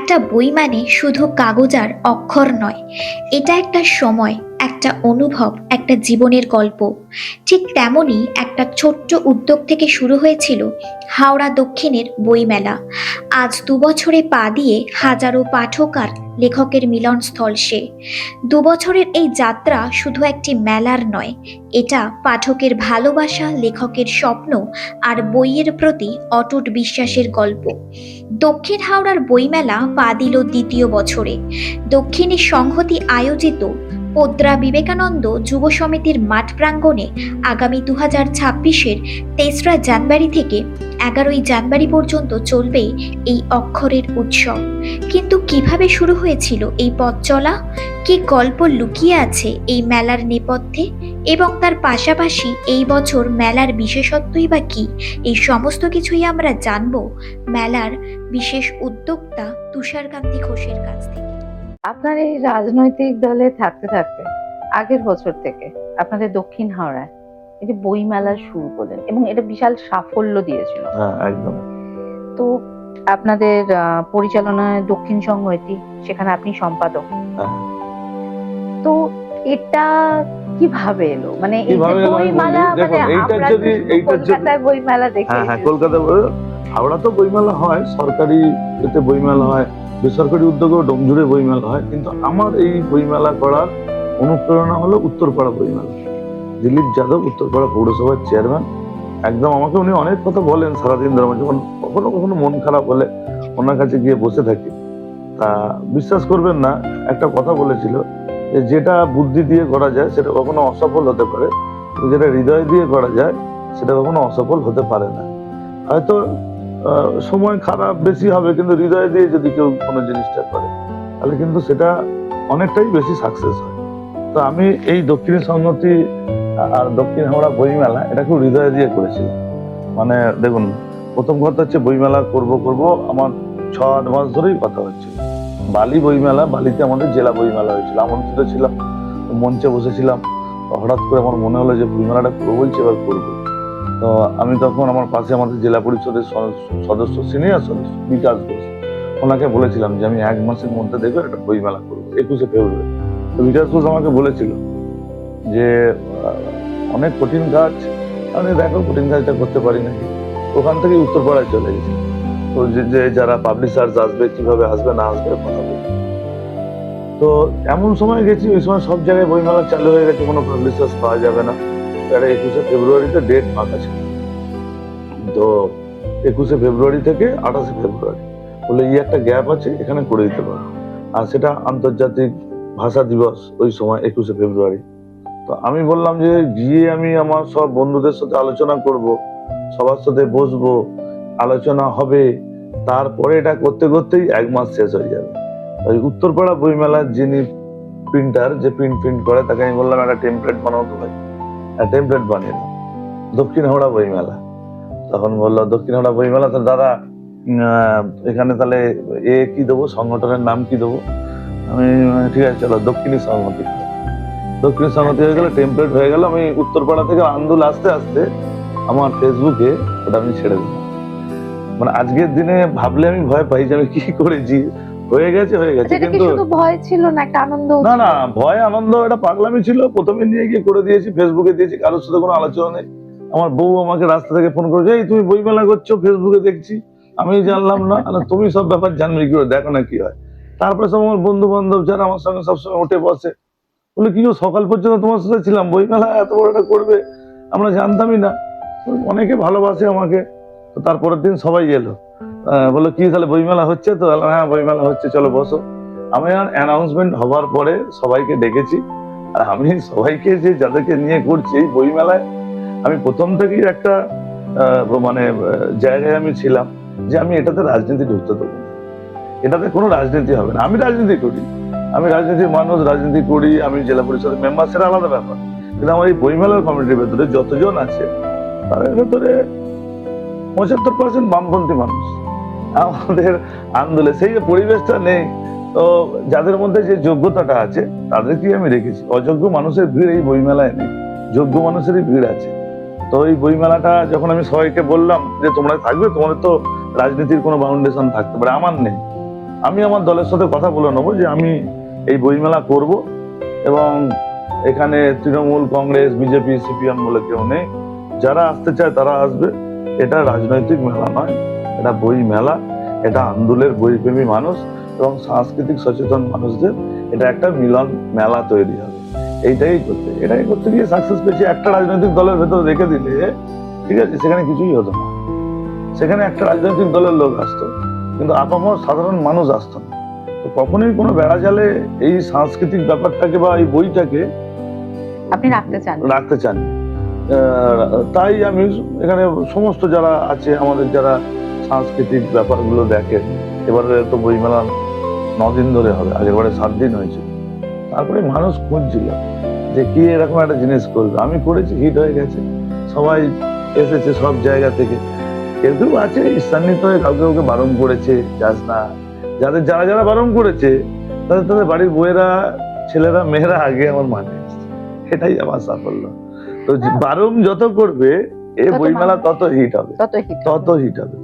একটা বই মানে শুধু কাগজ আর অক্ষর নয়, এটা একটা সময়, একটা অনুভব, একটা জীবনের গল্প। ঠিক তেমনই একটা ছোট্ট উদ্যোগ থেকে শুরু হয়েছিল হাওড়া দক্ষিণের বইমেলা। আজ ২ বছরে পা দিয়ে হাজারো পাঠক আর লেখকের মিলনস্থল সে। ২ বছরের এই যাত্রা শুধু একটি মেলার নয়, এটা পাঠকের ভালোবাসা, লেখকের স্বপ্ন আর বইয়ের প্রতি অটুট বিশ্বাসের গল্প। দক্ষিণ হাওড়ার বইমেলা পা দিল ২য় বছরে। দক্ষিণী সংহতি আয়োজিত পোদ্রা বিবেকানন্দ যুব সমিতির মাঠ প্রাঙ্গণে আগামী ২০২৬-এর ৩রা জানুয়ারি থেকে ১১ই জানুয়ারি পর্যন্ত চলবে এই অক্ষরের উৎসব। কিন্তু কিভাবে শুরু হয়েছিল এই পথ চলা, কি গল্প লুকিয়ে আছে এই মেলার নেপথ্যে, এবং তার পাশাপাশি এই বছর মেলার বিশেষত্বই বা কি, এই সমস্ত কিছুই আমরা জানবো মেলার বিশেষ উদ্যোক্তা তুষারকান্তি ঘোষের কাছ থেকে। আপনার এই রাজনৈতিক দলে থাকতে থাকতে আগের বছর থেকে আপনাদের দক্ষিণ হাওড়ায় এই যে বই মেলা শুরু করলেন এবং এটা বিশাল সাফল্য দিয়েছিল। হ্যাঁ, একদম। তো আপনাদের পরিচালনায় দক্ষিণ সংহতি, সেখানে আপনি সম্পাদক। হ্যাঁ। তো এটা কিভাবে এলো, মানে এই যে কিভাবে এলো বই আমি মেলা, বলি, দেখুন, মানে এইটার আমরা তো যদি- শুধু এইটার যদি- কলকাতায় বই মেলা দেখে হ্যাঁ, এসেছি। কলকাতা হাওড়া তো বইমেলা হয়, সরকারি এতে বইমেলা হয়, বেসরকারি উদ্যোগেও ডোমজুড়ে বইমেলা হয়, কিন্তু আমার এই বইমেলা করার অনুপ্রেরণা হলো উত্তরপাড়া বইমেলা। দিলীপ যাদব উত্তরপাড়া পৌরসভার চেয়ারম্যান, একদম আমাকে উনি অনেক কথা বলেন সারাদিন ধরে। আমার যখন কখনো কখনো মন খারাপ হলে ওনার কাছে গিয়ে বসে থাকি। তা বিশ্বাস করবেন না, একটা কথা বলেছিল যে যেটা বুদ্ধি দিয়ে করা যায় সেটা কখনো অসফল হতে পারে, কিন্তু যেটা হৃদয় দিয়ে করা যায় সেটা কখনো অসফল হতে পারে না। হয়তো সময় খারাপ বেশি হবে, কিন্তু হৃদয় দিয়ে যদি কেউ কোনো জিনিসটা করে তাহলে কিন্তু সেটা অনেকটাই বেশি সাকসেস হয়। তো আমি এই দক্ষিণ সংহতি আর দক্ষিণ হাওড়া বইমেলা এটা খুব হৃদয় দিয়ে করেছিলাম। মানে দেখুন, প্রথম কথা হচ্ছে বইমেলা করব আমার ৬-৮ মাস ধরেই কথা হচ্ছিল। বালি বইমেলা, বালিতে আমাদের জেলা বইমেলা হয়েছিল, আমন্ত্রিত ছিলাম, মঞ্চে বসেছিলাম। হঠাৎ করে আমার মনে হলো যে বইমেলাটা করবো, বলছি এবার করবো। তো আমি তখন আমার পাশে আমাদের জেলা পরিষদের সদস্য, সিনিয়র সদস্য বিকাশ ঘোষ, ওনাকে বলেছিলাম যে আমি ১ মাসের মধ্যে দেখবো একটা বইমেলা করবো ২১শে ফেব্রুয়ারি। তো বিকাশ ঘোষ আমাকে বলেছিল যে অনেক কঠিন কাজ, আমি দেখো কঠিন কাজটা করতে পারি নাকি। ওখান থেকে উত্তরপাড়ায় চলে গেছি। তো যে যারা পাবলিশার্স আসবে, কিভাবে আসবে না আসবে কথা বলবো। তো এমন সময় গেছি, ওই সময় সব জায়গায় বইমেলা চালু হয়ে গেছে, কোনো পাবলিশার্স পাওয়া যাবে না। ২১শে ফেব্রুয়ারিতে ডেট ফাঁকা ছিল। তো ২১শে ফেব্রুয়ারি থেকে ২৮শে ফেব্রুয়ারি বলে এই একটা গ্যাপ আছে, এখানে করে দিতে পারো। আর সেটা আন্তর্জাতিক ভাষা দিবস ওই সময় ২১শে ফেব্রুয়ারি। তো আমি বললাম যে গিয়ে আমি আমার সব বন্ধুদের সাথে আলোচনা করব, সবার সাথে বসবো, আলোচনা হবে, তারপরে এটা করতে করতেই ১ মাস শেষ হয়ে যাবে। ওই উত্তরপাড়া বইমেলার যিনি প্রিন্টার, যে প্রিন্ট করে, তাকে আমি বললাম একটা টেমপ্লেট বানাও তো ভাই। টেমপ্লেট বানিয়ে দাও, দক্ষিণ হাওড়া বইমেলা। তখন বললো দক্ষিণ হাওড়া বইমেলা, তো দাদা এখানে তাহলে কি দেবো, সংগঠনের নাম কি দেবো? আমি ঠিক আছে চলো দক্ষিণী সংহতি। দক্ষিণ সংহতি হয়ে গেল, টেমপ্লেট হয়ে গেল। আমি উত্তরপাড়া থেকে আন্দোলন আসতে আসতে আমার ফেসবুকে ওটা আমি ছেড়ে দিলাম। মানে আজকের দিনে ভাবলে আমি ভয় পাই যে আমি কি করেছি। হয়ে গেছে কিন্তু শুধু ভয় ছিল না, একটা আনন্দ? না, ভয় আনন্দ এটা পাগলামি ছিল। প্রথমে নিয়ে গিয়ে করে দিয়েছি, ফেসবুকে দিয়েছি, কারোর সাথে কোনো আলোচনা নেই। আমার বউ আমাকে রাস্তা থেকে ফোন করেছে, এই তুমি বইমেলা করছো, ফেসবুকে দেখছি, আমি জানলাম না। তুমি সব ব্যাপার জানবে কি করে, দেখো না কি হয়। তারপরে সব আমার বন্ধু বান্ধব যারা আমার সঙ্গে সবসময় উঠে বসে বলে কি সকাল পর্যন্ত তোমার সাথে ছিলাম, বইমেলা এত বড় একটা করবে আমরা জানতামই না। অনেকে ভালোবাসে আমাকে। তো তারপরের দিন সবাই এলো, বললো কি তাহলে বইমেলা হচ্ছে? তো হ্যাঁ বইমেলা হচ্ছে, চলো বসো। আমি অ্যানাউন্সমেন্ট হবার পরে সবাইকে ডেকেছি। আর আমি সবাইকে যে যাদেরকে নিয়ে করছি এই বইমেলায়, আমি প্রথম থেকেই একটা মানে জায়গায় আমি ছিলাম যে আমি এটাতে রাজনীতি ঢুকতে দেবো না, এটাতে কোনো রাজনীতি হবে না। আমি রাজনীতি করি, আমি রাজনীতির মানুষ, রাজনীতি করি, আমি জেলা পরিষদের মেম্বার, সেটা আলাদা ব্যাপার। কিন্তু আমার এই বইমেলার কমিটির ভেতরে যতজন আছে তাদের ভেতরে ৭৫% বামপন্থী মানুষ। আমাদের আন্দোলনে সেই যে পরিবেশটা নেই, তো যাদের মধ্যে যে যোগ্যতাটা আছে তাদেরকেই আমি রেখেছি। অযোগ্য মানুষের ভিড় এই বইমেলায় নেই, যোগ্য মানুষেরই ভিড় আছে। তো এই বইমেলাটা যখন আমি সবাইকে বললাম যে তোমরা থাকবে, তোমাদের তো রাজনীতির কোনো বাউন্ডেশন থাকতে পারে, আমার নেই। আমি আমার দলের সাথে কথা বলে নেবো যে আমি এই বইমেলা করব, এবং এখানে তৃণমূল, কংগ্রেস, বিজেপি, সিপিএম বলে কেউ নেই। যারা আসতে চায় তারা আসবে। এটা রাজনৈতিক মেলা নয়, এটা বই মেলা। এটা আন্দোলনের বইপ্রেমী মানুষ এবং সাংস্কৃতিক সচেতন মানুষদের এটা একটা মিলন মেলা তৈরি হবে। এটাই করতে গিয়ে সাকসেস পেয়েছি। একটা রাজনৈতিক দলের ভেতর রেখে দিলে, ঠিক আছে, সেখানে কিছুই হতো না। সেখানে একটা রাজনৈতিক দলের লোক আসতো, কিন্তু আপামর সাধারণ মানুষ আসতো না। তো কখনোই কোনো বেড়া জালে এই সাংস্কৃতিক ব্যাপারটাকে বা এই বইটাকে আপনি রাখতে চান। তাই আমি এখানে সমস্ত যারা আছে, আমাদের যারা সাংস্কৃতিক ব্যাপারগুলো দেখেন, এবারে তো বইমেলা 9 দিন ধরে হবে, আগেরবারে 7 দিন হয়েছিল। তারপরে মানুষ খুঁজছিল যে কি এরকম একটা জিনিস করবে। আমি করেছি, হিট হয়ে গেছে, সবাই এসেছে সব জায়গা থেকে। কেউ কেউ আছে ঈর্ষান্বিত হয়ে কাউকে বারণ করেছে, যাস না। যারা বারণ করেছে তাদের বাড়ির বউয়েরা, ছেলেরা, মেয়েরা আগে আমার মানে এসেছে। এটাই আমার সাফল্য। তো বারণ যত করবে এই বইমেলা তত হিট হবে,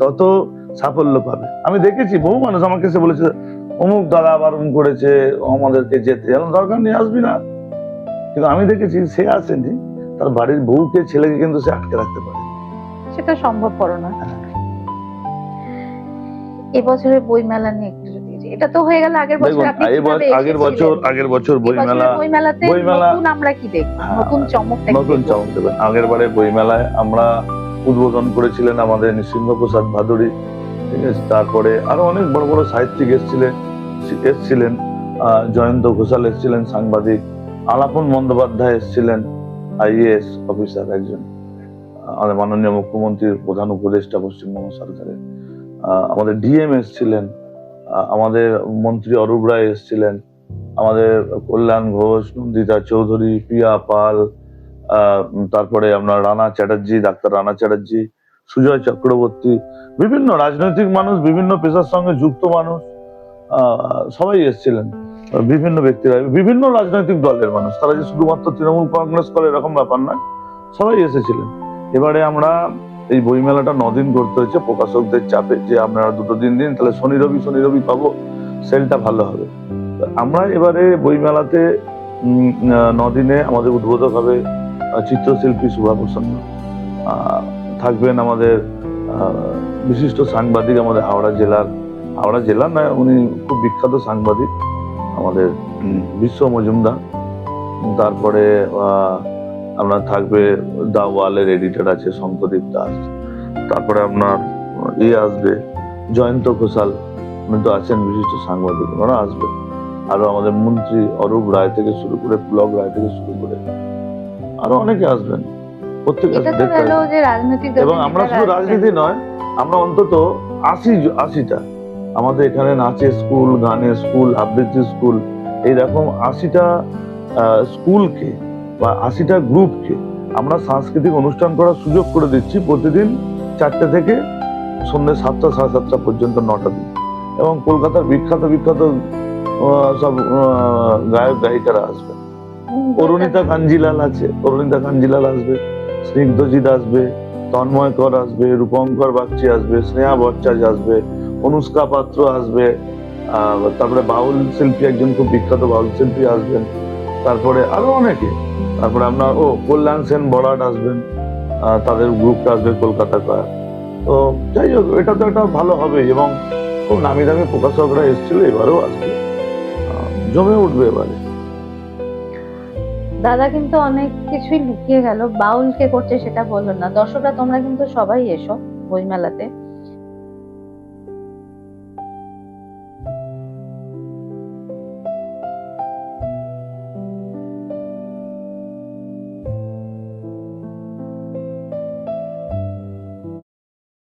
তত সাফল্য পাবে। আমি দেখেছি বহু মানুষ আমাকে এসে বলেছে অমুক দাদা বারণ করেছে আমাদেরকে যেতে, দরকার নেই, আসবি না। কিন্তু আমি দেখেছি সে আসেনি, তার বাড়ির বউকে, ছেলেকে কিন্তু সে আটকে রাখতে পারে। সেটা সম্ভবপর না। এবছরের বই মেলা নিয়ে একটু যদি, এটা তো হয়ে গেল আগের বছর। আপনি আগের বছর বইমেলাতে নতুন আমরা কি দেখব? নতুন চমক দেবেন। আগের বারে বইমেলায় আমরা উদ্বোধন করেছিলেন আমাদের নৃসিংহ প্রসাদ ভাদুড়ী, ঠিক আছে। তারপরে আরো অনেক বড় বড় সাহিত্যিক এসছিলেন। জয়ন্ত ঘোষাল এসছিলেন, সাংবাদিক। আলাপন বন্দ্যোপাধ্যায় এসছিলেন, IAS অফিসার একজন, আমাদের মাননীয় মুখ্যমন্ত্রীর প্রধান উপদেষ্টা পশ্চিমবঙ্গ সরকারের। আমাদের DM এসছিলেন, আমাদের মন্ত্রী অরূপ রায় এসছিলেন, আমাদের কল্যাণ ঘোষ, নন্দিতা চৌধুরী, প্রিয়া পাল, তারপরে আপনার ডাক্তার রানা চ্যাটার্জি, সুজয় চক্রবর্তী, বিভিন্ন রাজনৈতিক মানুষ, বিভিন্ন পেশার সঙ্গে যুক্ত মানুষ, সবাই এসছিলেন। বিভিন্ন ব্যক্তিরা, বিভিন্ন রাজনৈতিক দলের মানুষ, তারা যে শুধুমাত্র তৃণমূল কংগ্রেস করে এরকম ব্যাপার নয়, সবাই এসেছিলেন। এবারে আমরা এই বইমেলাটা 9 দিন করতে হয়েছে প্রকাশকদের চাপে, যে আপনারা 2 দিন দিন, তাহলে শনি রবি পাবো, সেলটা ভালো হবে। আমরা এবারে বইমেলাতে 9 দিনে আমাদের উদ্বোধক হবে চিত্রশিল্পী শুভা প্রসন্ন, থাকবেন আমাদের বিশিষ্ট সাংবাদিক, আমাদের হাওড়া জেলার নয়, উনি খুব বিখ্যাত সাংবাদিক, আমাদের বিশ্ব মজুমদার। তারপরে আপনার থাকবে দা ওয়ালের এডিটর আছে শঙ্করদীপ দাস। তারপরে আপনার আসবে জয়ন্ত ঘোষাল, উনি তো আছেন বিশিষ্ট সাংবাদিক, ওনারা আসবে। আরো আমাদের মন্ত্রী অরূপ রায় থেকে শুরু করে, পুলক রায় থেকে শুরু করে আরো অনেকে আসবেন। প্রত্যেকে এবং আমরা শুধু রাজনীতি নয়, আমরা অন্তত 80টা আমাদের এখানে নাচের স্কুল, গানের স্কুল, আবৃত্তি স্কুল, এইরকম 80টা স্কুলকে বা 80টা গ্রুপকে আমরা সাংস্কৃতিক অনুষ্ঠান করার সুযোগ করে দিচ্ছি প্রতিদিন 4টে থেকে সন্ধ্যে 7টা, 7:30 পর্যন্ত 9টা দিন। এবং কলকাতার বিখ্যাত সব গায়ক গায়িকারা আসবে। অরুণিতা কাঞ্জিলাল আসবে, স্নিগ্ধজিৎ আসবে, তন্ময় কর আসবে, রূপঙ্কর বাগচি আসবে, স্নেহা ভট্টাচার্য আসবে, অনুষ্কা পাত্র আসবে, তারপরে বাউল শিল্পী, একজন খুব বিখ্যাত বাউল শিল্পী আসবেন, তারপরে আরো অনেকে। তারপরে আপনার কল্যাণ সেন বড়াট আসবেন, তাদের গ্রুপটা আসবে কলকাতা কয়া। তো যাই হোক, এটা তো একটা ভালো হবে এবং খুব নামি দামি প্রকাশকরা এসেছিল, এবারেও আসবে, জমে উঠবে এবারে। দাদা কিন্তু অনেক কিছুই লুকিয়ে গেল, বাউল কে করছে সেটা বললো না। দর্শকরা তোমরা কিন্তু সবাই এসো বইমেলাতে।